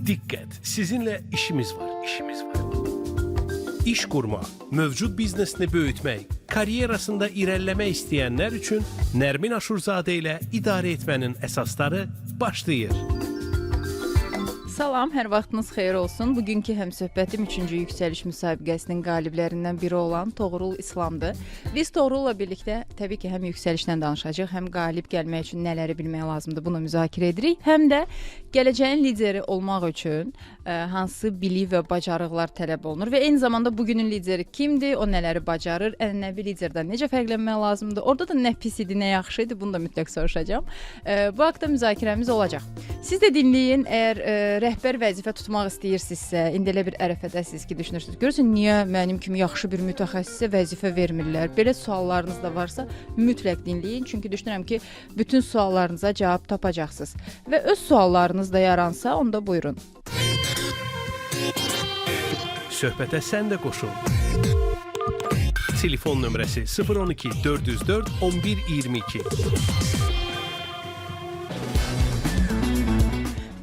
Diqqət, sizinlə işimiz var. İş qurmaq, mövcud biznesini böyütmək, karyerasında irəliləmək istəyənlər üçün Nərmin Aşurzadə ilə idarə etmənin əsasları başlayır. Salam, hər vaxtınız xeyir olsun. Bugünkü həmsöhbətim 3-cü yüksəliş müsabiqəsinin qaliblərindən biri olan Toğrul İslamdır. Biz Toğrulla birlikdə təbii ki, həm yüksəlişdən danışacağıq, həm qalib gəlmək üçün nələri bilmək lazımdır, bunu müzakirə edirik. Həm də gələcəyin lideri olmaq üçün hansı bilik və bacarıqlar tələb olunur və eyni zamanda bugünün lideri kimdir, o nələri bacarır, ənənəvi liderdən necə fərqlənmək lazımdır, orada da nə pis idi, nə yaxşı idi, bunu da mütləq soruşacağam. Bu haqda müzakirəmiz olacaq. Siz də dinləyin, əgər rəhbər vəzifə tutmaq istəyirsinizsə, indi elə bir ərəfədəsiniz ki, düşünürsünüz. Görürsən, niyə mənim kimi yaxşı bir mütəxəssisə vəzifə vermirlər? Belə suallarınız da varsa, mütləq dinləyin. Çünki düşünürəm ki, bütün suallarınıza cavab tapacaqsınız. Və öz suallarınız da yaransa, onda buyurun. Söhbətə sən də qoşul. Telefon nömrəsi 012 404 11 22.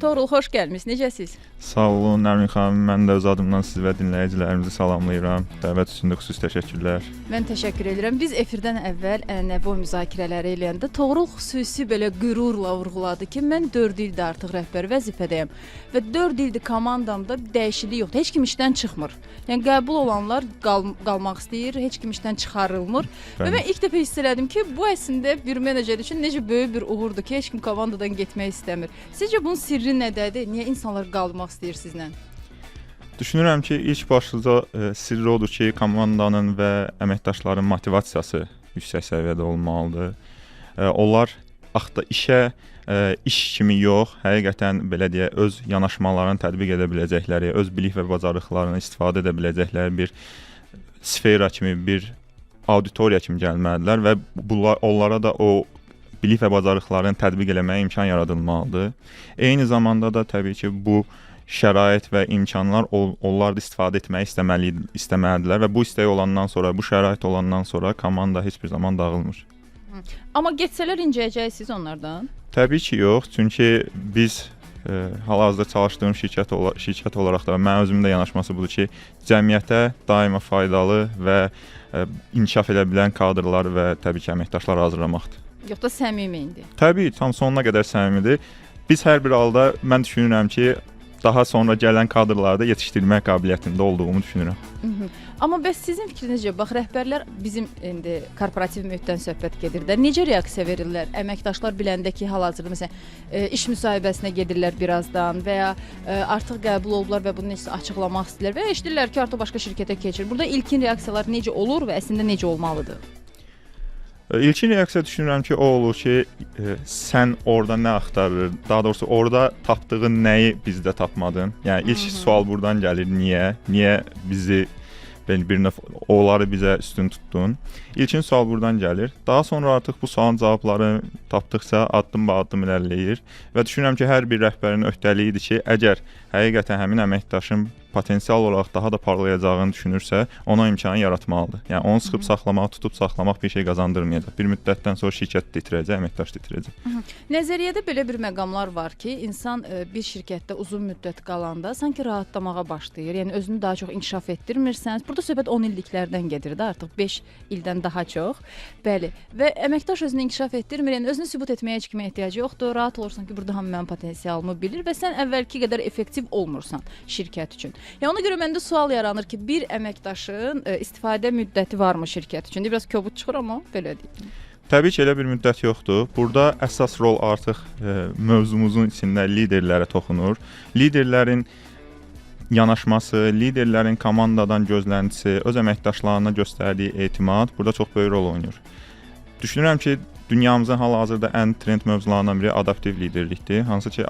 Toğrul, xoş gəlmisiniz. Necəsiz? Sağ olun, Nərmin xanım. Mən də öz adımdan siz və dinləyicilərimizi salamlayıram. Dəvət üçün də xüsusi təşəkkürlər. Mən təşəkkür edirəm. Biz efirdən əvvəl ənənəvi müzakirələri eləyəndə Toğrul xüsusi belə qürurla vurğuladı ki, mən 4 ildir artıq rəhbər vəzifədəyəm və 4 ildir komandamda dəyişiklik yoxdur. Heç kim işdən çıxmır. Yəni qəbul olanlar qalmaq istəyir, heç kim işdən çıxarılmır. Və mən ilk dəfə hiss elədim ki, bu əslində bir menecer üçün necə böyük bir uğurdur ki, heç kim komandadan getmək istəmir. Sizcə bunun sirri nədədir? Niyə insanlar qalmaq istəyir sizlə? Düşünürəm ki, ilk başlıca sirri odur ki, komandanın və əməkdaşların motivasiyası yüksək səviyyədə olmalıdır. Onlar işə iş kimi yox, həqiqətən belə deyə öz yanaşmalarını tətbiq edə biləcəkləri, öz bilik və bacarıqlarını istifadə edə biləcəkləri bir sfera kimi, bir auditoriya kimi gəlməlidirlər və onlara da o bilik və bacarıqlarını tətbiq eləməyə imkan yaradılmalıdır. Eyni zamanda da təbii ki, bu şərait və imkanlar onlar da istifadə etməyi istəməlidirlər və bu istək olandan sonra, bu şərait olandan sonra komanda heç bir zaman dağılmır. Amma getsələr incəyəcəksiniz onlardan? Təbii ki, yox. Çünki biz hal-hazırda çalışdığım şirkət olaraq da mən özümün də yanaşması budur ki, cəmiyyətə daima faydalı və inkişaf edə bilən kadrlar və təbii ki, əməkdaşlar hazırlamaqdır. Yoxsa səmimi indi? Təbii, tam sonuna qədər səmimidir. Biz hər bir halda mən düşünürəm ki, daha sonra gələn kadrlarda yetişdirmək qabiliyyətində olduğumu düşünürəm. Amma bəs sizin fikrinizcə, bax, rəhbərlər bizim indi korporativ mühitdən söhbət gedir də, necə reaksiya verirlər? Əməkdaşlar biləndə ki, hal-hazırda məsələn iş müsahibəsinə gedirlər birazdan və ya artıq qəbul oldular və bunu necə açıqlamaq istəyirlər və ya eşidirlər ki, artıq başqa şirkətə keçir. Burada ilkin reaksiyalar necə olur və əslində necə olmalıdır? İlkin reaksiya düşünürəm ki, o olur ki, sən orada nə axtarır, daha doğrusu orada tapdığın nəyi bizdə tapmadın? Yəni ilk sual buradan gəlir, niyə bizi onları bizə üstün tutdun? İlkin sual buradan gəlir. Daha sonra artıq bu sualın cavabları tapdıqca addım-ba-addım irəliləyir və düşünürəm ki, hər bir rəhbərin öhdəliyidir ki, əgər həqiqətən həmin əməkdaşın potensial olaraq daha da parlayacağını düşünürsə, ona imkanı yaratmalıdır. Yəni onu sıxıb saxlamaq, tutub saxlamaq bir şey qazandırmayacaq. Bir müddətdən sonra şirkət də itirəcək, əməkdaş da itirəcək. Nəzəriyyədə belə bir məqamlar var ki, insan bir şirkətdə uzun müddət qalanda sanki rahatlamağa başlayır. Yəni özünü daha çox inkişaf etdirmirsən. Burada söhbət 10 illiklərdən gedir də, artıq 5 ildən daha çox. Bəli. Və əməkdaş özünü inkişaf etdirmir, yəni özünü sübut etməyə heç kimə ehtiyacı yoxdur. Rahat olursan ki, burada hamı mənim potensialımı bilir və sən əvvəlki qədər effektiv olmursan şirkət üçün. Yəni ona görə məndə sual yaranır ki, bir əməkdaşın istifadə müddəti varmı şirkət üçün? Biraz kobud çıxır, amma belə deyil. Təbii ki, elə bir müddət yoxdur. Burada əsas rol artıq mövzumuzun içində liderlərə toxunur. Liderlərin yanaşması, liderlərin komandadan gözləntisi, öz əməkdaşlarına göstərdiyi etimad burada çox böyük rol oynayır. Düşünürəm ki, dünyamızın hal-hazırda ən trend mövzularından biri adaptiv liderlikdir. Hansı ki,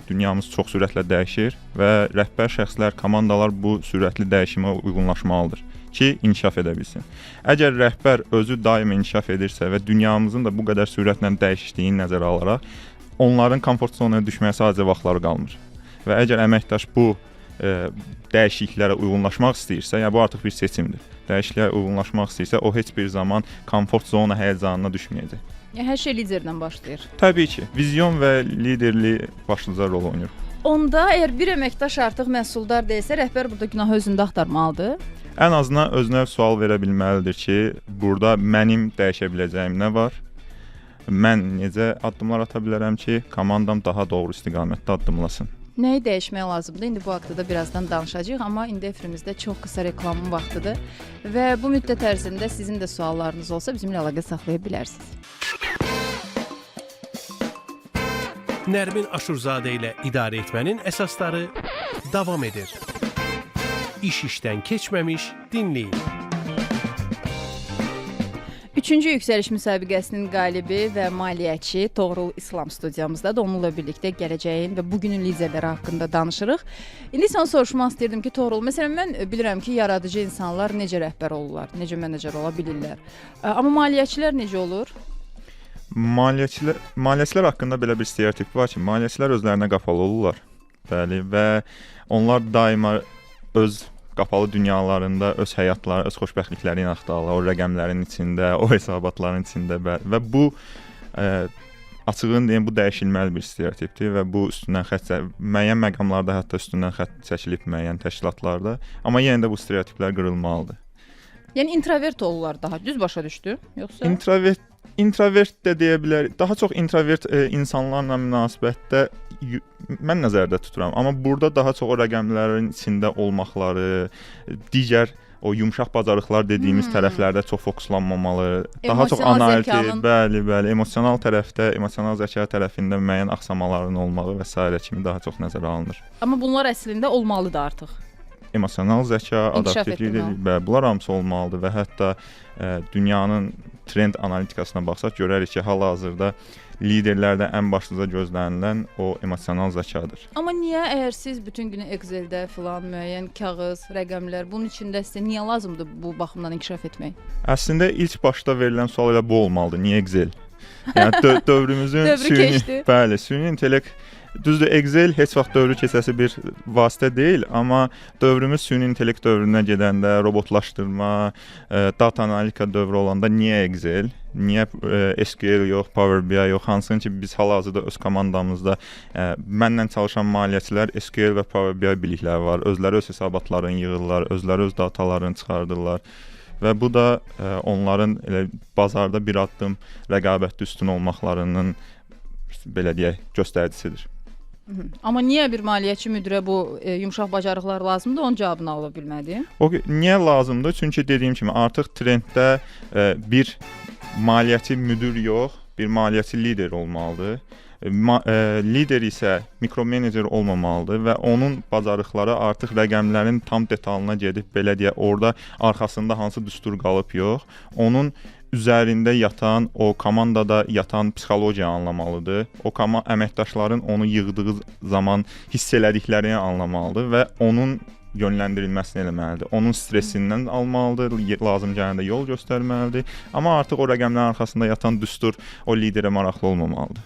dünyamız çox sürətlə dəyişir və rəhbər şəxslər, komandalar bu sürətli dəyişimə uyğunlaşmalıdır ki, inkişaf edə bilsin. Əgər rəhbər özü daim inkişaf edirsə və dünyamızın da bu qədər sürətlə dəyişdiyini nəzərə alaraq, onların komfort zonaya düşməyə sadəcə vaxtları qalmır. Və əgər əməkdaş bu dəyişikliklərə uyğunlaşmaq istəyirsə, yəni bu artıq bir seçimdir. Dəyişikliklərə uyğunlaşmaq istəyirsə, o heç bir zaman komfort zona həyəcanına düşməyəcək. Yəni hər şey liderdən başlayır. Təbii ki, vizyon və liderlik başlıca rol oynayır. Onda əgər bir əməkdaş artıq məhsuldar deyilsə, rəhbər burada günahı özündə axtarmalıdır. Ən azından özünə sual verə bilməlidir ki, burada mənim dəyişə biləcəyim nə var? Mən necə addımlar ata bilərəm ki, komandam daha doğru istiqamətdə addımlasın? Nəyi dəyişmək lazımdır? İndi bu haqqda da birazdan danışacağıq, amma indi efrimizdə çox qısa reklamın vaxtıdır və bu müddət ərzində sizin də suallarınız olsa bizimlə əlaqə saxlaya bilərsiniz. Nərmin Aşurzadə ilə idarə etmənin əsasları davam edir. İş işdən keçməmiş dinləyin. 3-cü yüksəliş müsabiqəsinin qalibi və maliyyəçi Toğrul İslam studiyamızdadır. Onunla birlikdə gələcəyin və bugünün liderləri haqqında danışırıq. İndi sən soruşmaq istəyirdim ki, Toğrul, məsələn, mən bilirəm ki, yaradıcı insanlar necə rəhbər olurlar, necə menecer ola bilirlər. Amma maliyyəçilər necə olur? Maliyyəçilər haqqında belə bir stereotip var ki, maliyyəçilər özlərinə qapalı olurlar. Bəli, və onlar daima öz qapalı dünyalarında öz həyatları, öz xoşbəxtliklərini axtarırlar, o rəqəmlərin içində, o hesabatların içində və bu açığını deyim, bu dəyişilməz bir stereotipdir və bu üstündən müəyyən məqamlarda hətta üstündən xətt çəkilib müəyyən təşkilatlarda, amma yenə də bu stereotiplər qırılmalıdır. Yəni introvert olurlar daha, düz başa düşdüm, yoxsa? Introvert də deyə bilərik. Daha çox introvert insanlarla münasibətdə mən nəzərdə tuturam. Amma burada daha çox o rəqəmlərin içində olmaqları, digər o yumşaq bacarıqlar dediyimiz tərəflərdə çox fokuslanmamalı. Daha çox analitik, bəli, emosional tərəfdə, emosional zəka tərəfində müəyyən axsamaların olmağı və s. kimi daha çox nəzərə alınır. Amma bunlar əslində olmalıdır artıq. Emosional zəka, adaptivlik, bunlar hamısı olmalıdır və hətta dünyanın trend analitikasına baxsaq görərik ki, hal-hazırda liderlərdə ən başlıca gözlənilən o emosional zəkadır. Amma niyə əgər siz bütün günü Excel-də filan müəyyən kağız, rəqəmlər bunun içində sizə niyə lazımdır bu baxımdan inkişaf etmək? Əslində ilk başda verilən sual elə bu olmalıdır. Niyə Excel? Yəni dövrümüzün süni intellekt düzdür, Excel heç vaxt dövrü keçəsi bir vasitə deyil, amma dövrümüz süni intellekt dövrünə gedəndə, robotlaşdırma, data analitika dövrü olanda niyə Excel, niyə SQL yox, Power BI yox, hansının ki biz hal-hazırda öz komandamızda mənlə çalışan maliyyəçilər SQL və Power BI bilikləri var, özləri öz hesabatlarını yığırlar, özləri öz datalarını çıxardırlar. Və bu da onların elə bazarda bir addım rəqabətdə üstün olmaqlarının belə deyək, göstəricisidir. Amma niyə bir maliyyəçi müdirə bu yumşaq bacarıqlar lazımdır? Onun cavabını ala bilmədim. O niyə lazımdır? Çünki dediyim kimi artıq trenddə bir maliyyəçi müdir yox, bir maliyyəçi lider olmalıdır. Lider isə mikromenecer olmamalıdır və onun bacarıqları artıq rəqəmlərin tam detalına gedib, belə deyək, orada arxasında hansı düstur qalıb yox, onun üzərində yatan, o komandada yatan psixologiyanı anlamalıdır. O əməkdaşların onu yığdığı zaman hiss elədiklərini anlamalıdır və onun yönləndirilməsini eləməlidir. Onun stresindən almalıdır, lazım gələndə yol göstərməlidir. Amma artıq o rəqəmlərin arxasında yatan düstur o liderə maraqlı olmamalıdır.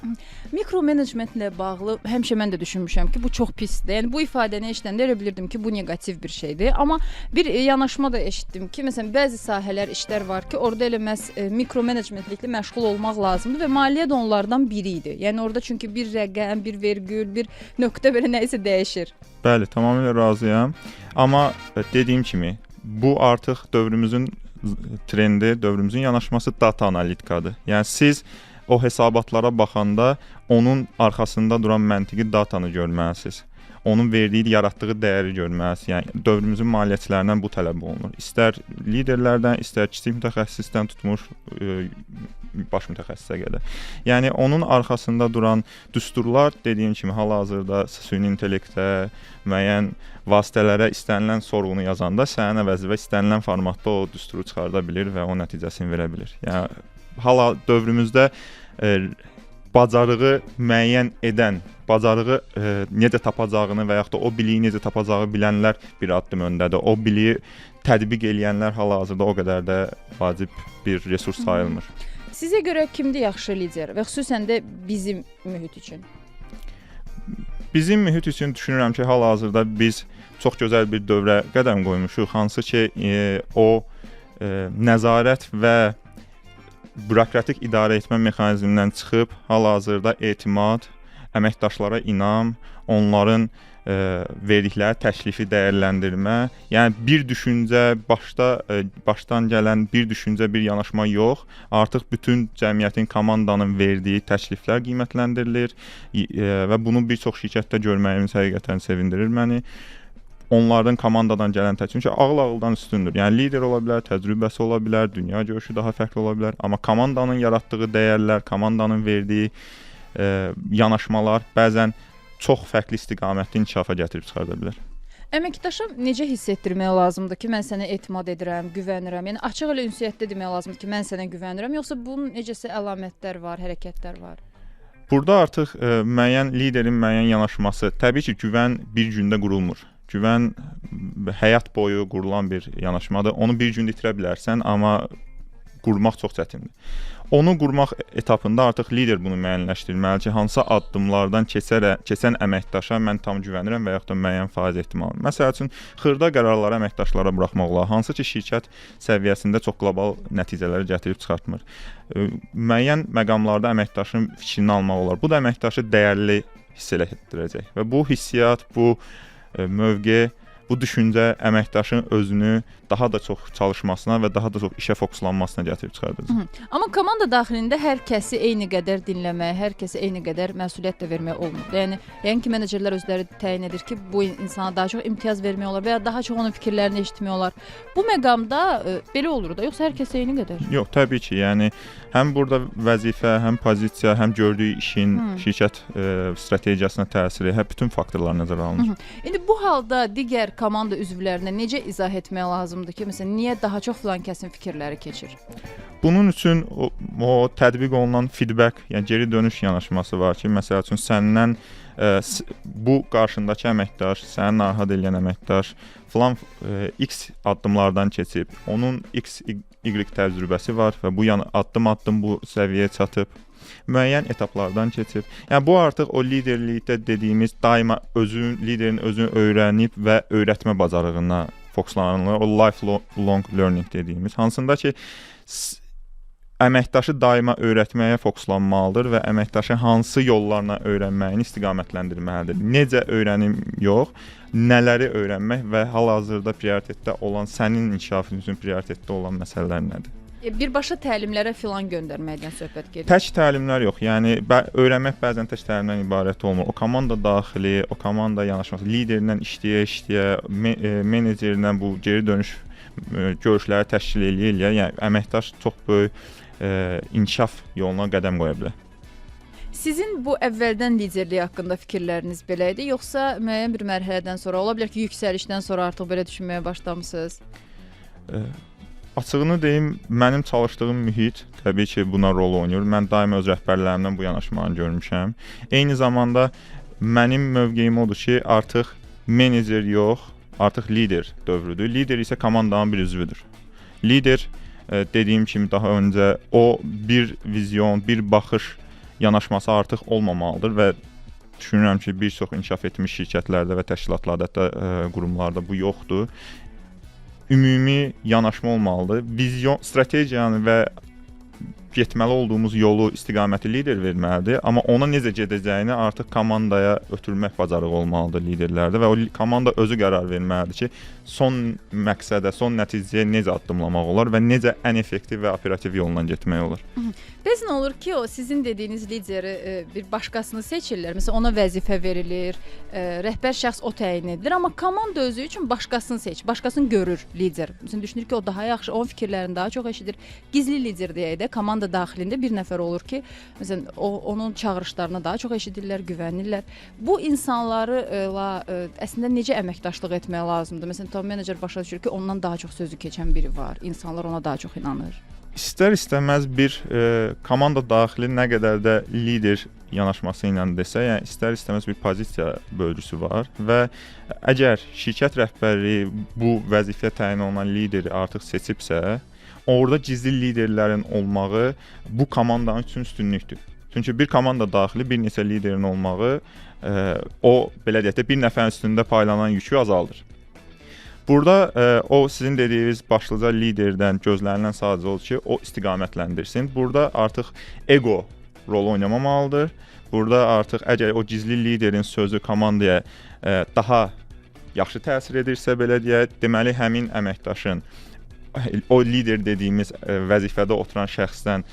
Mikromenecmentlə bağlı həmişə mən də düşünmüşəm ki, bu çox pisdir. Yəni bu ifadəni eşidəndə elə bilirdim ki, bu neqativ bir şeydir. Amma bir yanaşma da eşitdim ki, məsələn, bəzi sahələr, işlər var ki, orada elə məhz mikromenecmentliklə məşğul olmaq lazımdır və maliyyə də onlardan biri idi. Yəni orada çünki bir rəqəm, bir vergül, bir nöqtə belə nə isə dəyişir. Bəli, tamamilə razıyam. Amma dediyim kimi, bu artıq dövrümüzün trendi, dövrümüzün yanaşması data analitikadır. Yəni siz o hesabatlara baxanda onun arxasında duran məntiqi datanı görməlisiniz. Onun verdiyi, yaratdığı dəyəri görməlisiniz. Yəni dövrümüzün maliyyəçilərindən bu tələb olunur. İstər liderlərdən, istər kiçik mütəxəssisdən tutmuş baş mütəxəssisə qədər. Yəni onun arxasında duran düsturlar, dediyim kimi, hal-hazırda süni intellektə, müəyyən vasitələrə istənilən sorğunu yazanda sənin əvəzində istənilən formatda o düsturu çıxarda bilir və o nəticəsini verə bilir. Yəni hala dövrümüzdə bacarığı müəyyən edən, bacarığı necə tapacağını və yaxud da o biliyi necə tapacağı bilənlər bir addım öndədir. O biliyi tətbiq edənlər hal-hazırda o qədər də vacib bir resurs sayılmır. Sizə görə kimdir yaxşı lider və xüsusən də bizim mühit üçün? Bizim mühit üçün düşünürəm ki, hal-hazırda biz çox gözəl bir dövrə qədəm qoymuşuq, hansı ki o nəzarət və bürokratik idarə etmə mexanizmindən çıxıb hal-hazırda etimad, əməkdaşlara inam, onların verdikləri təklifi dəyərləndirmə, yəni bir düşüncə, başdan gələn bir düşüncə, bir yanaşma yox, artıq bütün cəmiyyətin, komandanın verdiyi təkliflər qiymətləndirilir və bunu bir çox şirkətdə görməyimiz həqiqətən sevindirir məni. Onların komandadan gələn təklif, çünki ağıldan üstündür. Yəni lider ola bilər, təcrübəsi ola bilər, dünya görüşü daha fərqli ola bilər, amma komandanın yaratdığı dəyərlər, komandanın verdiyi yanaşmalar bəzən çox fərqli istiqamətli inkişafa gətirib çıxarda bilər. Əməkdaşa necə hiss etdirmək lazımdır ki, mən sənə etimad edirəm, güvənirəm? Yəni açıq elə ünsiyyətdə demək lazımdır ki, mən sənə güvənirəm, yoxsa bunun necəsə əlamətlər var, hərəkətlər var? Burada artıq müəyyən liderin müəyyən yanaşması, təbii ki, güvən bir gündə qurulmur. Güvən həyat boyu qurulan bir yanaşmadır. Onu bir gündə itirə bilərsən, amma qurmaq çox çətindir. Onu qurmaq etapında artıq lider bunu müəyyənləşdirməli ki, hansı addımlardan keçən əməkdaşa mən tam güvənirəm və yaxud da müəyyən faiz ehtimal. Məsəl üçün, xırda qərarları əməkdaşlara buraxmaq olar, hansı ki, şirkət səviyyəsində çox qlobal nəticələri gətirib çıxartmır. Müəyyən məqamlarda əməkdaşın fikrini almaq olar. Bu da əməkdaşı dəyərli hiss etdirəcək və bu hissiyat, bu mövqe, bu düşüncə əməkdaşın özünü daha da çox çalışmasına və daha da çox işə fokuslanmasına gətirib çıxardacaq. Amma komanda daxilində hər kəsi eyni qədər dinləmək, hər kəsə eyni qədər məsuliyyət də vermək olmur. Yəni ki, menecerlər özləri təyin edir ki, bu insana daha çox imtiyaz vermək olar və ya daha çox onun fikirlərini eşitmək olar. Bu məqamda belə olur da, yoxsa hər kəsə eyni qədər? Yox, təbii ki, yəni həm burada vəzifə, həm pozisiya, həm gördüyü işin şirkət strategiyasına təsiri, bütün faktorlar nəzərə alınır. İndi bu halda digər komanda üzvlərinə necə izah etmək lazımdır ki, məsələn, niyə daha çox filan kəsin fikirləri keçir? Bunun üçün o tətbiq olunan feedback, yəni geri dönüş yanaşması var ki, məsəl üçün səndən bu qarşındakı əməkdaş, səni narahat edən əməkdaş filan X addımlardan keçib, onun X, Y təcrübəsi var və bu addım-addım bu səviyyəyə çatıb, müəyyən etaplardan keçib. Yəni bu artıq o liderlikdə dediyimiz daima liderin özünü öyrənib və öyrətmə bacarığına fokuslanılır. O lifelong learning dediyimiz, hansında ki əməkdaşı daima öyrətməyə fokuslanmalıdır və əməkdaşı hansı yollarla öyrənməyini istiqamətləndirməlidir. Necə öyrənim yox, nələri öyrənmək və hal-hazırda prioritetdə olan, sənin inkişafın üçün prioritetdə olan məsələlər nədir? Birbaşa təlimlərə filan göndərməkdən söhbət gedir. Tək təlimlər yox. Yəni öyrənmək bəzən tək təlimdən ibarət olmur. O komanda daxili, o komanda yanaşması, liderlə işləyə-işləyə, menecerlə bu geri dönüş görüşləri təşkil eləyə, yəni əməkdaş çox böyük inkişaf yoluna qədəm qoya bilər. Sizin bu əvvəldən liderlik haqqında fikirləriniz belə idi, yoxsa müəyyən bir mərhələdən sonra, ola bilər ki, yüksəlişdən sonra artıq belə düşünməyə başlamısınız? Açığını deyim, mənim çalışdığım mühit təbii ki, buna rol oynayır. Mən daima öz rəhbərlərimdən bu yanaşmanı görmüşəm. Eyni zamanda mənim mövqeyim odur ki, artıq menecer yox, artıq lider dövrüdür. Lider isə komandanın bir üzvüdür. Lider, dediyim kimi daha öncə, o bir vizyon, bir baxış yanaşması artıq olmamalıdır və düşünürəm ki, bir çox inkişaf etmiş şirkətlərdə və təşkilatlarda, hətta qurumlarda bu yoxdur. Ümumi yanaşma olmalıdır. Vizyon, strategiyanı və getməli olduğumuz yolu, istiqaməti lider verməlidir, amma ona necə gedəcəyini artıq komandaya ötürmək bacarığı olmalıdır liderlərdə və o komanda özü qərar verməlidir ki, son məqsədə, son nəticəyə necə addımlamaq olar və necə ən effektiv və operativ yolla getmək olar. Bəzən olur ki, o sizin dediyiniz lideri bir başqasını seçirlər. Məsələn, ona vəzifə verilir, rəhbər şəxs o təyin edilir, amma komanda özü üçün başqasını seçir, başqasını görür lider. Məsələn, düşünür ki, o daha yaxşı, onun fikirlərini daha çox eşidir. Gizli lider deyək də, komanda daxilində bir nəfər olur ki, məsələn, onun çağırışlarına daha çox eşidirlər, güvənirlər. Bu insanlarla əslində necə əməkdaşlıq etmək lazımdır? Məsələn, top menecer başa düşür ki, ondan daha çox sözü keçən biri var. İnsanlar ona daha çox inanır. İstər-istəməz bir komanda daxili nə qədər də lider yanaşması ilə desə, yəni istər-istəməz bir pozisiya bölgüsü var və əgər şirkət rəhbəri bu vəzifəyə təyin olunan lideri artıq seçibsə, orada gizli liderlərin olmağı bu komandanın üçün üstünlükdür. Çünki bir komanda daxili bir neçə liderin olmağı o belə deyək də bir nəfərin üstündə paylanan yükü azaldır. Burada o sizin dediyiniz başlıca liderdən gözlənilən sadəcə odur ki, o istiqamətləndirsin. Burada artıq ego rol oynamamalıdır. Burada artıq əgər o gizli liderin sözü komandaya daha yaxşı təsir edirsə, belə deyək, deməli həmin əməkdaşın o lider dediyimiz vəzifədə oturan şəxsdən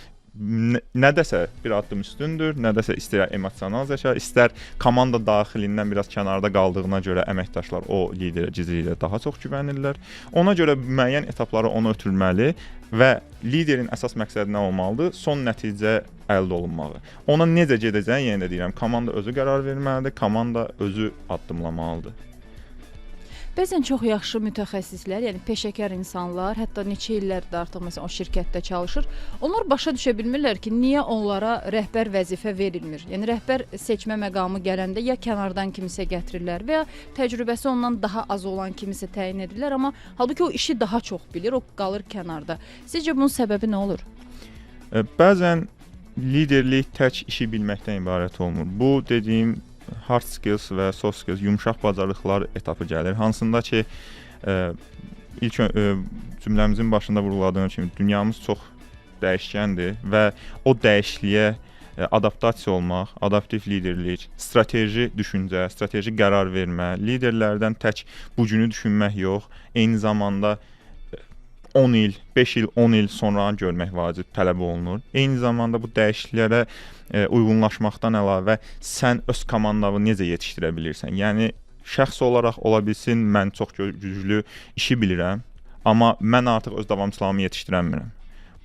nədəsə bir addım üstündür, nədəsə istər emosional zəka, istər komanda daxilindən biraz kənarda qaldığına görə əməkdaşlar o liderə, gizli liderə daha çox güvənirlər. Ona görə müəyyən etapları ona ötürməli və liderin əsas məqsədi nə olmalıdır? Son nəticə əldə olunmağı. Ona necə gedəcəyini yenə də deyirəm, komanda özü qərar verməlidir, komanda özü addımlamalıdır. Bəzən çox yaxşı mütəxəssislər, yəni peşəkar insanlar, hətta neçə illərdir artıq məsələn o şirkətdə çalışır. Onlar başa düşə bilmirlər ki, niyə onlara rəhbər vəzifə verilmir? Yəni rəhbər seçmə məqamı gələndə ya kənardan kimisə gətirirlər və ya təcrübəsi ondan daha az olan kimisə təyin edirlər, amma halbuki o işi daha çox bilir, o qalır kənarda. Sizcə bunun səbəbi nə olur? Bəzən liderlik tək işi bilməkdən ibarət olmur. Bu dediyim hard skills və soft skills, yumşaq bacarıqlar etapı gəlir. Hansında ki, ilk cümləmizin başında vurguladığım kimi dünyamız çox dəyişkəndir və o dəyişikliyə adaptasiya olmaq, adaptiv liderlik, strateji düşüncə, strateji qərar vermə, liderlərdən tək bu günü düşünmək yox, eyni zamanda 10 il, 5 il, 10 il sonra görmək vacib tələb olunur. Eyni zamanda bu dəyişikliklərə uyğunlaşmaqdan əlavə sən öz komandanı necə yetişdirə bilirsən? Yəni şəxs olaraq ola bilsin mən çox güclü işi bilirəm, amma mən artıq öz davamçılığımı yetişdirə bilmirəm.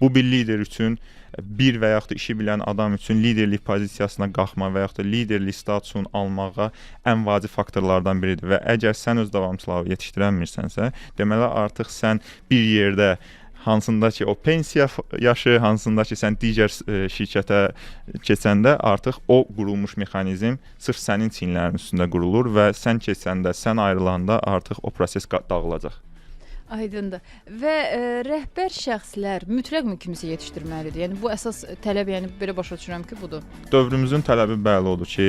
Bu bir lider üçün, bir və yaxud da işi bilən adam üçün liderlik pozisiyasına qalxma və yaxud da liderlik statusunu almağa ən vacib faktorlardan biridir və əgər sən öz davamçılığı yetişdirə bilmirsənsə, deməli artıq sən bir yerdə hansında ki o pensiya yaşı, hansında ki sən digər şirkətə keçəndə artıq o qurulmuş mexanizm sırf sənin çiyinlərinin üstündə qurulur və sən keçəndə, sən ayrılanda artıq o proses dağılacaq. Aydındır. Və rəhbər şəxslər mütləqmi kimisə yetişdirməlidir? Yəni bu əsas tələb, yəni belə başa düşürəm ki, budur. Dövrümüzün tələbi bəli odur ki,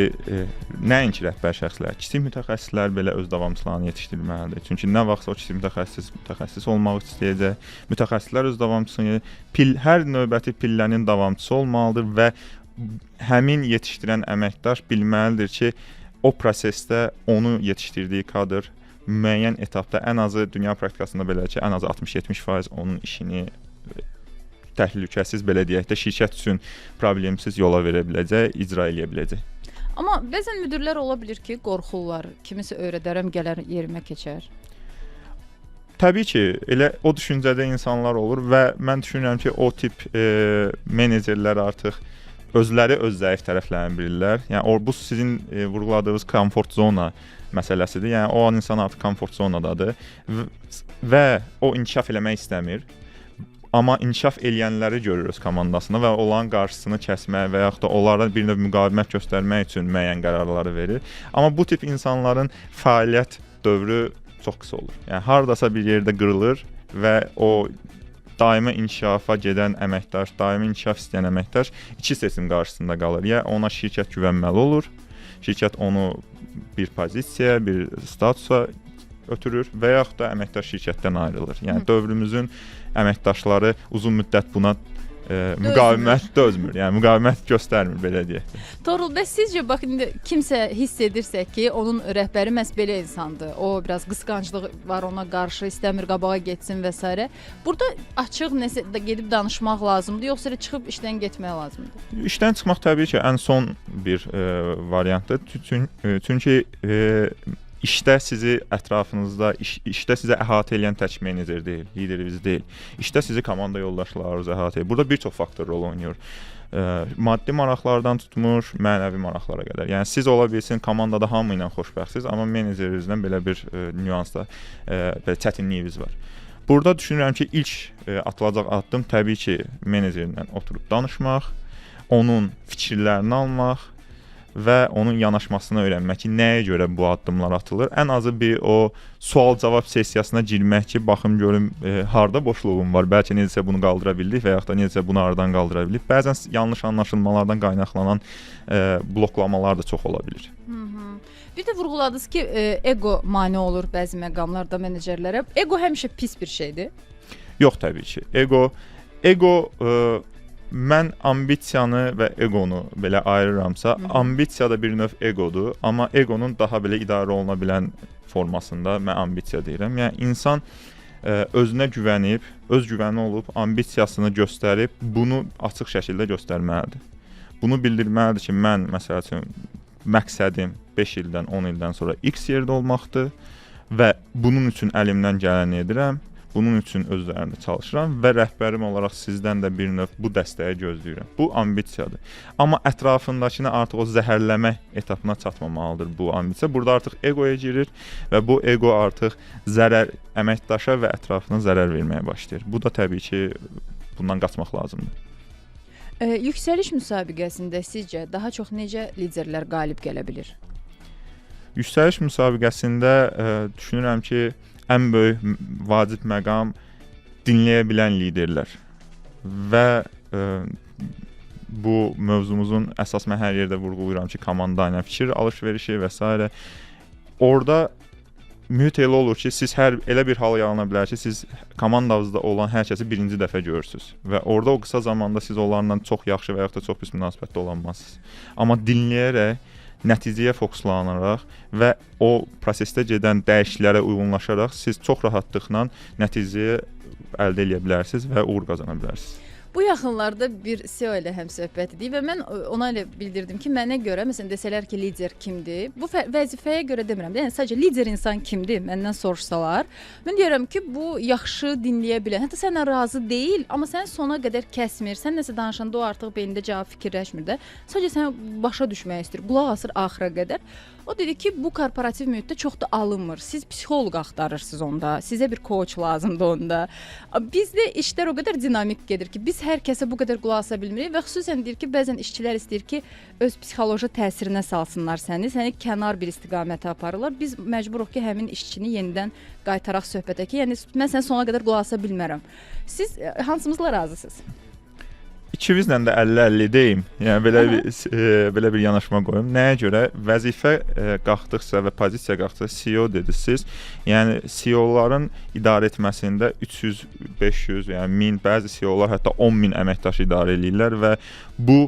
nəinki rəhbər şəxslər, kiçik mütəxəssislər belə öz davamçılarını yetişdirməlidir. Çünki nə vaxtsa o kiçik mütəxəssis olmaq istəyəcək, mütəxəssislər öz davamçısını, hər növbəti pillənin davamçısı olmalıdır və həmin yetişdirən əməkdaş bilməlidir ki, o prosesdə onu yetişdirdiyi kadr müəyyən etapda ən azı dünya praktikasında belə ki, ən azı 60-70% onun işini təhlükəsiz, belə deyək də, şirkət üçün problemsiz yola verə biləcək, icra edə biləcək. Amma bəzən müdirlər ola bilir ki, qorxurlar, kimisə öyrədərəm, gələr yerimə keçər. Təbii ki, elə o düşüncədə insanlar olur və mən düşünürəm ki, o tip menecerlər artıq özləri öz zəif tərəflərini bilirlər. Yəni bu sizin vurğuladığınız komfort zona məsələsidir. Yəni o insan artıq komfort zonadadır və o inkişaf eləmək istəmir. Amma inkişaf eləyənləri görürüz komandasında və onların qarşısını kəsmək və yaxud da onlara bir növ müqavimət göstərmək üçün müəyyən qərarları verir. Amma bu tip insanların fəaliyyət dövrü çox qısa olur. Yəni hardasa bir yerdə qırılır və o daimi inkişafa gedən əməkdaş, daimi inkişaf istəyən əməkdaş iki seçim qarşısında qalır. Ya ona şirkət güvənməli olur, şirkət onu bir pozisiyaya, bir statusa ötürür və yaxud da əməkdaş şirkətdən ayrılır. Yəni dövrümüzün əməkdaşları uzun müddət buna müqavimət dözmür. Yəni müqavimət göstərmir, belə deyək. Toğrul, bəs sizcə bax indi kimsə hiss edirsə ki, onun rəhbəri məhz belə insandır. O biraz qısqanclıq var ona qarşı, istəmir qabağa getsin və s. Burada açıq nəsə gedib danışmaq lazımdır, yoxsa çıxıb işdən getmək lazımdır? İşdən çıxmaq təbii ki, ən son bir variantdır. Çünki İşdə sizi ətrafınızda, işdə sizə əhatə edən tək menecer deyil, lideriniz deyil. İşdə sizi komanda yoldaşlarınız əhatə edir. Burada bir çox faktor rol oynayır. Maddi maraqlardan tutmuş, mənəvi maraqlara qədər. Yəni siz ola bilsin komandada hamı ilə xoşbəxtsiz, amma menecerinizdən belə bir nüansda belə çətinliyiniz var. Burada düşünürəm ki, ilk atılacaq addım təbii ki, menecerlə oturub danışmaq, onun fikirlərini almaq və onun yanaşmasını öyrənmək ki, nəyə görə bu addımlar atılır. Ən azı bir o sual-cavab sessiyasına girmək ki, baxım görüm harda boşluğum var, bəlkə necəsə bunu qaldıra bildik və yaxud da necəsə bunu aradan qaldıra bildik. Bəzən yanlış anlaşılmalardan qaynaqlanan bloklamalar da çox ola bilir. Bir də vurğuladınız ki, ego mane olur bəzi məqamlarda menecerlərə. Ego həmişə pis bir şeydir. Yox, təbii ki. Ego mən ambisiyanı və eqonu belə ayırıramsa, ambisiya da bir növ eqodur, amma eqonun daha belə idarə oluna bilən formasında mən ambisiya deyirəm. Yəni insan özünə güvənib, öz güvəni olub, ambisiyasını göstərib, bunu açıq şəkildə göstərməlidir. Bunu bildirməlidir ki, mən məsəl üçün məqsədim 5 ildən, 10 ildən sonra X yerdə olmaqdır və bunun üçün əlimdən gələni edirəm. Bunun üçün öz üzərində çalışıram və rəhbərim olaraq sizdən də bir növ bu dəstəyi gözləyirəm. Bu ambisiyadır. Amma ətrafındakını artıq o zəhərləmə etapına çatmamalıdır bu ambisiya. Burada artıq egoya girir və bu ego artıq əməkdaşa və ətrafına zərər verməyə başlayır. Bu da təbii ki, bundan qaçmaq lazımdır. Yüksəliş müsabiqəsində sizcə daha çox necə liderlər qalib gələ bilir? Yüksəliş müsabiqəsində düşünürəm ki, ən böyük vacib məqam dinləyə bilən liderlər və bu mövzumuzun əsas mən hər yerdə vurğulayıram ki, komanda ilə fikir alış-verişi və s. Orada mühit elə olur ki, siz elə bir hal yarana bilər ki, siz komandanızda olan hər kəsi birinci dəfə görürsünüz və orada o qısa zamanda siz onlarla çox yaxşı və yaxud da çox pis münasibətdə olanmazsınız. Amma dinləyərək, nəticəyə fokuslanaraq və o prosesdə gedən dəyişikliklərə uyğunlaşaraq siz çox rahatlıqla nəticəyə əldə edə bilərsiniz və uğur qazana bilərsiniz. Bu yaxınlarda bir CEO ilə həmsöhbət idik və mən ona elə bildirdim ki, mənə görə, məsələn, desələr ki, lider kimdir? Bu vəzifəyə görə demirəm. Yəni sadəcə lider insan kimdir? Məndən soruşsalar, mən deyirəm ki, bu yaxşı dinləyə bilən, hətta sənlə razı deyil, amma səni sona qədər kəsmir. Sən nəsə danışanda o artıq beynində cavab fikirləşmir də. Sadəcə səni başa düşmək istəyir. Qulaq asır axıra qədər. O dedi ki, bu korporativ mühitdə çox da alınmır. Siz psixoloq axtarırsınız onda, sizə bir coach lazımdır onda. Bizdə işlər o qədər dinamik gedir ki, biz hər kəsə bu qədər qulaq asa bilmirik və xüsusən deyir ki, bəzən işçilər istəyir ki, öz psixoloji təsirinə salsınlar səni kənar bir istiqamətə aparırlar. Biz məcburuq ki, həmin işçini yenidən qaytaraq söhbətə ki, yəni mən səni sona qədər qulaq asa bilmərəm. Siz hansımızla razısınız? İkimizlə də 50-50 deyim. Yəni belə bir yanaşma qoyum. Nəyə görə? Vəzifə qalxdıqca və pozisiya qalxdıqca CEO dediniz. Yəni CEO-ların idarə etməsində 300, 500, yəni 1000, bəzi CEO-lar hətta 10.000 əməkdaş idarə edirlər və bu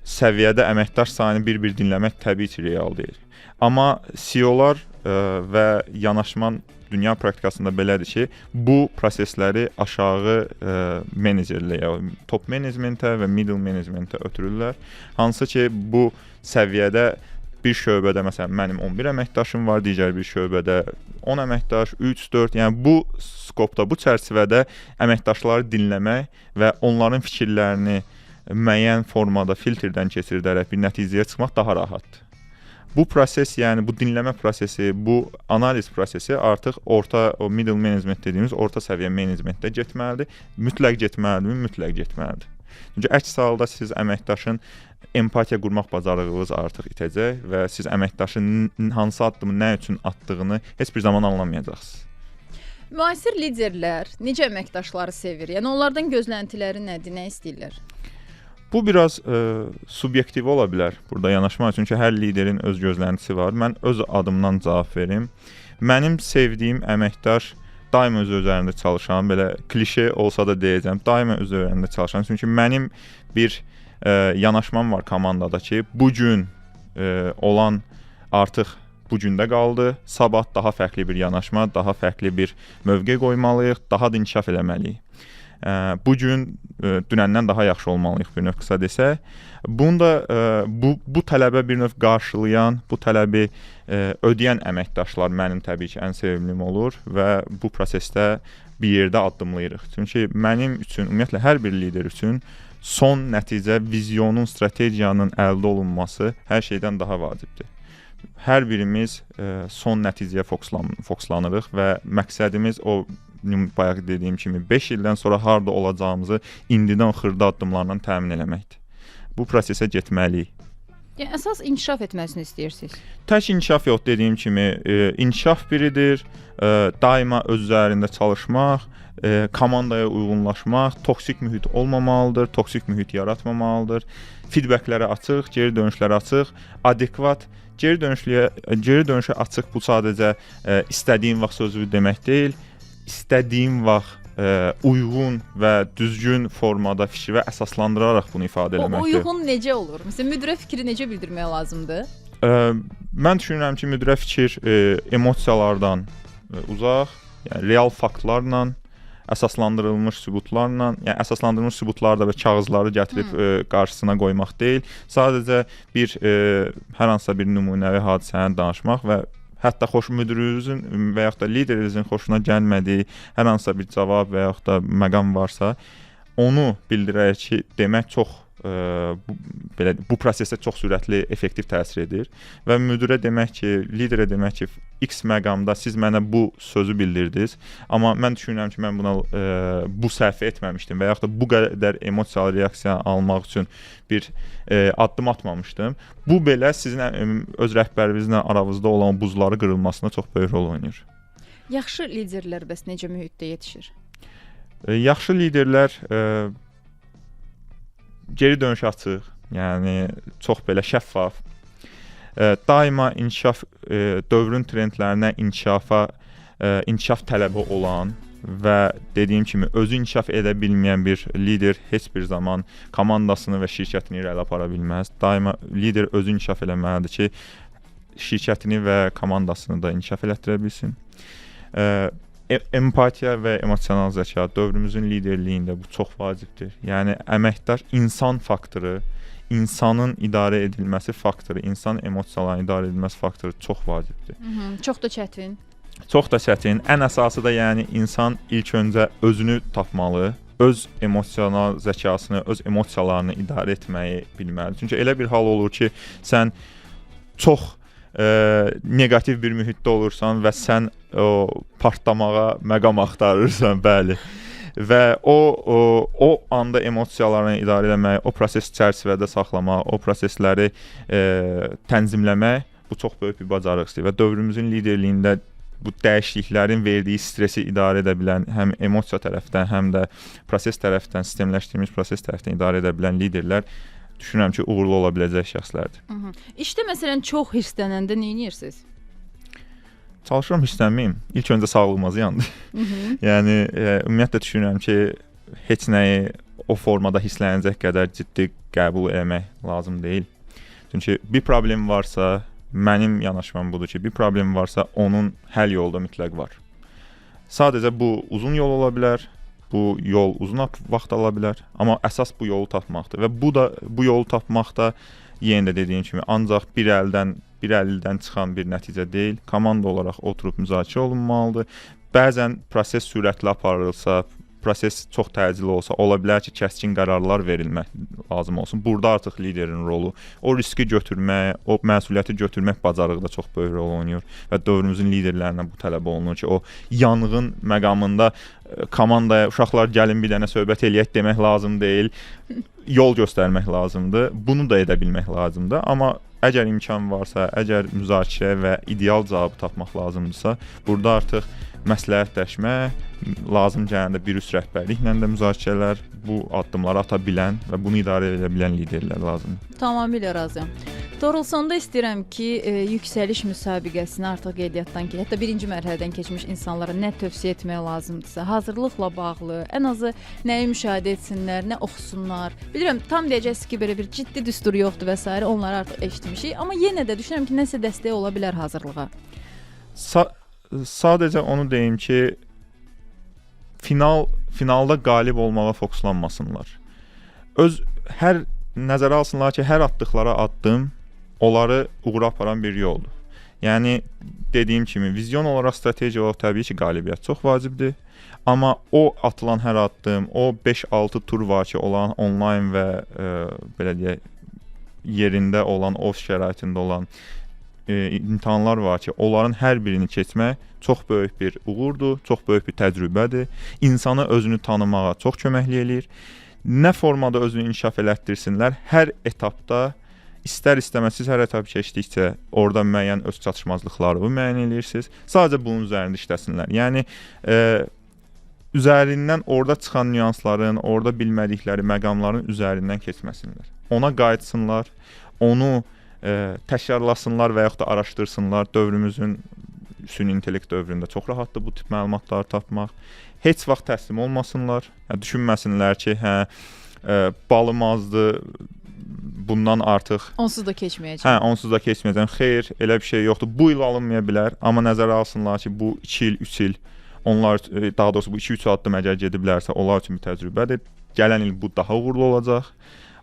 səviyyədə əməkdaş sayını bir-bir dinləmək təbii ki, real deyil. Amma CEO-lar və yanaşma dünya praktikasında belədir ki, bu prosesləri aşağı menecerliyə, top menecmentə və middle menecmentə ötürürlər. Hansı ki, bu səviyyədə bir şöbədə, məsələn, mənim 11 əməkdaşım var, digər bir şöbədə 10 əməkdaş, 3, 4, yəni bu skopda, bu çərçivədə əməkdaşları dinləmək və onların fikirlərini müəyyən formada filtrdən keçirdərək bir nəticəyə çıxmaq daha rahatdır. Bu proses, yəni bu dinləmə prosesi, bu analiz prosesi artıq o middle management dediyimiz orta səviyyə menecmentdə getməlidir. Mütləq getməlidir, mütləq getməlidir. Çünki əks halda siz əməkdaşın empatiya qurmaq bacarığınız artıq itəcək və siz əməkdaşın hansı addımı nə üçün atdığını heç bir zaman anlamayacaqsınız. Müasir liderlər necə əməkdaşları sevir? Yəni onlardan gözləntiləri nədir, nə istəyirlər? Bu biraz subyektiv ola bilər burada yanaşmaq üçün ki, hər liderin öz gözləntisi var. Mən öz adımdan cavab verim. Mənim sevdiyim əməkdaş daima öz üzərində çalışan, belə klişe olsa da deyəcəm, daima öz üzərində çalışan. Çünki mənim bir yanaşmam var komandada ki, bu gün olan artıq bu gündə qaldı. Sabah daha fərqli bir yanaşma, daha fərqli bir mövqe qoymalıyıq, daha da inkişaf eləməliyik. Bu gün dünəndən daha yaxşı olmalıyıq bir növ qısa desək. Bunda bu tələbə bir növ qarşılayan, bu tələbi ödəyən əməkdaşlar mənim təbii ki ən sevimlim olur və bu prosesdə bir yerdə addımlayırıq. Çünki mənim üçün, ümumiyyətlə hər bir lider üçün son nəticə, vizyonun, strategiyanın əldə olunması hər şeydən daha vacibdir. Hər birimiz son nəticəyə fokuslanırıq və məqsədimiz o bayaq dediyim kimi 5 ildən sonra harda olacağımızı indidən xırda addımlarla təmin eləməkdir. Bu prosesə getməliyik. Yəni əsas inkişaf etməsini istəyirsiniz. Tək inkişaf yox, dediyim kimi inkişaf biridir. Daima öz üzərində çalışmaq, komandaya uyğunlaşmaq, toksik mühit olmamalıdır, toksik mühit yaratmamalıdır. Feedbacklərə açıq, geri dönüşlərə açıq, adekvat geri dönüşə açıq bu sadəcə istədiyim vaxt sözü demək deyil. İstədiyim vaxt uyğun və düzgün formada fikri və əsaslandıraraq bunu ifadə O eləməkdir. uyğun necə olur? Məsələn, müdirə fikri necə bildirmək lazımdır? Mən düşünürəm ki, müdirə fikir emosiyalardan uzaq, yəni real faktlarla, əsaslandırılmış sübutlarla, yəni əsaslandırılmış sübutları da və kağızları gətirib qarşısına qoymaq deyil, sadəcə bir hər hansısa bir nümunəvi hadisəni danışmaq və hətta müdirinizin və yaxud da liderinizin xoşuna gəlmədiyi hər hansısa bir cavab və yaxud da məqam varsa, onu bildirərək ki, demək çox bu prosesə çox sürətli, effektiv təsir edir və müdirə demək ki, liderə demək ki, X məqamda siz mənə bu sözü bildirdiniz, amma mən düşünürəm ki, mən buna bu səhvi etməmişdim və yaxud da bu qədər emosiyalı reaksiya almaq üçün bir addım atmamışdım. Bu belə sizin öz rəhbərinizlə aranızda olan buzları qırılmasına çox böyük rol oynayır. Yaxşı liderlər bəs necə mühitdə yetişir? Yaxşı liderlər geri dönüş açıq, yəni çox belə şəffaf, daima inkişaf, dövrün trendlərinə inkişaf tələbi olan və dediyim kimi özü inkişaf edə bilməyən bir lider heç bir zaman komandasını və şirkətini irəli apara bilməz. Daima lider özü inkişaf eləməlidir ki, şirkətini və komandasını da inkişaf elətdirə bilsin. Empatiya və emosional zəka dövrümüzün liderliyində bu çox vacibdir. Yəni əməkdar insan faktoru, insanın idarə edilməsi faktoru, insan emosiyalarının idarə edilməsi faktoru çox vacibdir. Çox da çətin. Çox da çətin. Ən əsası da yəni insan ilk öncə özünü tapmalı, öz emosional zəkasını, öz emosiyalarını idarə etməyi bilməlidir. Çünki elə bir hal olur ki, sən çox negativ bir mühitdə olursan və sən o partlamağa məqam axtarırsan, bəli. Və o anda emosiyalarını idarə etmək, o proses çərçivədə saxlamaq, o prosesləri tənzimləmək bu çox böyük bir bacarıq istəyir və dövrümüzün liderliyində bu dəyişikliklərin verdiyi stresi idarə edə bilən, həm emosiya tərəfdən, həm də proses tərəfdən, sistemləşdirilmiş proses tərəfdən idarə edə bilən liderlər düşünürəm ki, uğurlu ola biləcək şəxslərdir. İşdə məsələn çox hirslənəndə nə edirsiniz? Çalışıram hirslənməyim. İlk öncə sağlığımızı yandı. Yəni ümumiyyətlə düşünürəm ki, heç nəyi o formada hirslənəcək qədər ciddi qəbul etmək lazım deyil. Çünki bir problem varsa, mənim yanaşmam budur ki, bir problem varsa, onun həll yolu da mütləq var. Sadəcə bu uzun yol ola bilər. Bu yol uzun vaxt ala bilər, amma əsas bu yolu tapmaqdır və bu yolu tapmaq da yenə də dediyim kimi ancaq bir əldən çıxan bir nəticə deyil, komanda olaraq oturub müzakirə olunmalıdır. Bəzən proses sürətli aparılsa, proses çox təcili olsa, ola bilər ki, kəskin qərarlar verilmək lazım olsun. Burada artıq liderin rolu, o riski götürmək, o məsuliyyəti götürmək bacarığı da çox böyük rol oynayır və dövrümüzün liderlərindən bu tələb olunur ki, o yanğın məqamında komandaya uşaqlar gəlin bir dənə söhbət eləyək demək lazım deyil, yol göstərmək lazımdır. Bunu da edə bilmək lazımdır. Amma əgər imkan varsa, əgər müzakirə və ideal cavabı tapmaq lazımdırsa, burada artıq məsləhətləşmək, lazım gələndə bir üst rəhbərliklə də müzakirələr, bu addımları ata bilən və bunu idarə edə bilən liderlər lazımdır. Tamamilə razıyam. Doğrultusunda istəyirəm ki, yüksəliş müsabiqəsini artıq qeydiyyatdan ki, hətta birinci mərhələdən keçmiş insanlara nə tövsiyə etmək lazımdırsa, hazırlıqla bağlı, ən azı nəyi müşahidə etsinlər, nə oxusunlar. Bilirəm, tam deyəcəksiniz ki, belə bir ciddi düstur yoxdur və s. onları artıq eşitmişik, amma yenə də düşünürəm ki, nəsə dəstək ola bilər hazırlığa. Sadəcə onu deyim ki, finalda qalib olmağa fokuslanmasınlar. Hər nəzərə alsınlar ki, hər atdıqları addım onları uğura aparan bir yoldur. Yəni dediyim kimi, vizyon olaraq, strateji olaraq təbii ki, qalibiyyət çox vacibdir. Amma o atılan hər addım, o 5-6 tur var ki, olan onlayn və belə deyək, yerində olan, ofis şəraitində olan imtahanlar var ki, onların hər birini keçmək çox böyük bir uğurdur, çox böyük bir təcrübədir. İnsanı özünü tanımağa çox köməklik eləyir. Nə formada özünü inkişaf elətdirsinlər, hər etapda istər-istəməz siz hər etap keçdikcə orada müəyyən öz çatışmazlıqları müəyyən eləyirsiniz. Sadəcə bunun üzərində işləsinlər. Yəni üzərindən orada çıxan nüansların, orada bilmədikləri məqamların üzərindən keçməsinlər. Ona qayıtsınlar, onu təkrarlasınlar və yaxud da araşdırsınlar. Dövrümüzün süni intellekt dövründə çox rahatdır bu tip məlumatları tapmaq. Heç vaxt təslim olmasınlar. Düşünməsinlər ki, balım azdır, bundan artıq onsuz da keçməyəcək. Onsuz da keçməyəcəm. Xeyr, elə bir şey yoxdur. Bu il alınmaya bilər, amma nəzərə alsınlar ki, bu 2 il, 3 il onlar, daha doğrusu bu 2-3 addım əgər gediblərsə, onlar üçün bir təcrübədir. Gələn il bu daha uğurlu olacaq.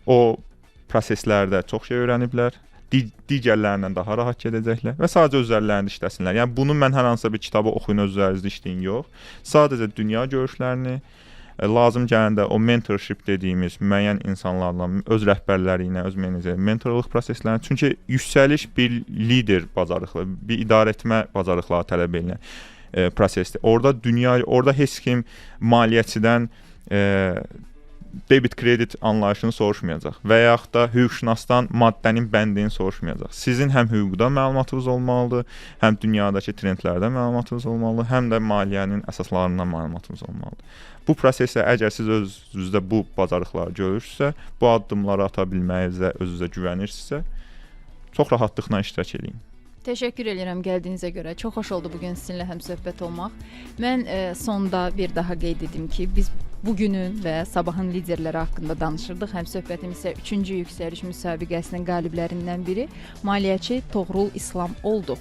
O proseslərdə çox şey öyrəniblər. Digərlərindən daha rahat gedəcəklər və sadəcə özlərində işləsinlər. Yəni bunu mən hər hansısa bir kitabı oxuyun, öz üzərinizdə işləyin yox. Sadəcə dünya görüşlərini, lazım gələndə o mentorship dediyimiz müəyyən insanlarla, öz rəhbərləri ilə, öz mentorluq proseslərini, çünki yüksəliş bir lider bacarıqlı, bir idarə etmə bacarıqları tələb edən prosesdir. Orada heç kim maliyyəçidən debit kredit anlayışını soruşmayacaq və yaxud da hüquqşünasdan maddənin bəndini soruşmayacaq. Sizin həm hüquqda məlumatınız olmalıdır, həm dünyadakı trendlərdə məlumatınız olmalıdır, həm də maliyyənin əsaslarından məlumatınız olmalıdır. Bu prosesdə əgər siz özünüzdə bu bacarıqları görürsünüzsə, bu addımları ata bilməyinizə, özünüzə güvənirsinizsə, çox rahatlıqla iştirak edin. Təşəkkür edirəm gəldiyinizə görə. Çox xoş oldu bugün sizinlə həmsöhbət olmaq. Mən sonda bir daha qeyd edim ki, biz bugünün və sabahın liderləri haqqında danışırdıq. Həmsöhbətim isə 3-cü yüksəliş müsabiqəsinin qaliblərindən biri maliyyəçi Toğrul İslam oldu.